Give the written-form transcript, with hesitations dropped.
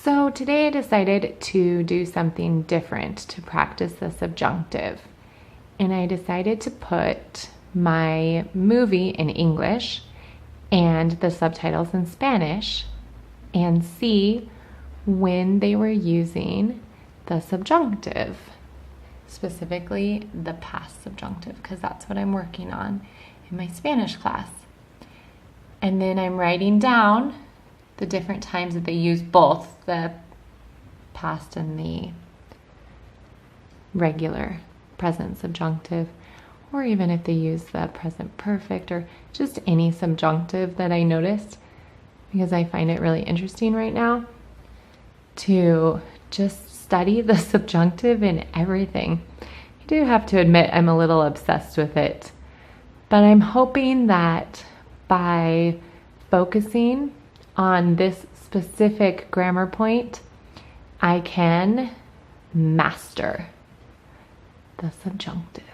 So today I decided to do something different to practice the subjunctive. And I decided to put my movie in English and the subtitles in Spanish and see when they were using the subjunctive, specifically the past subjunctive, because that's what I'm working on in my Spanish class. And then I'm writing down the different times that they use both the past and the regular present subjunctive, or even if they use the present perfect or just any subjunctive that I noticed, because I find it really interesting right now to just study the subjunctive in everything. I do have to admit I'm a little obsessed with it, but I'm hoping that by focusing on this specific grammar point, I can master the subjunctive.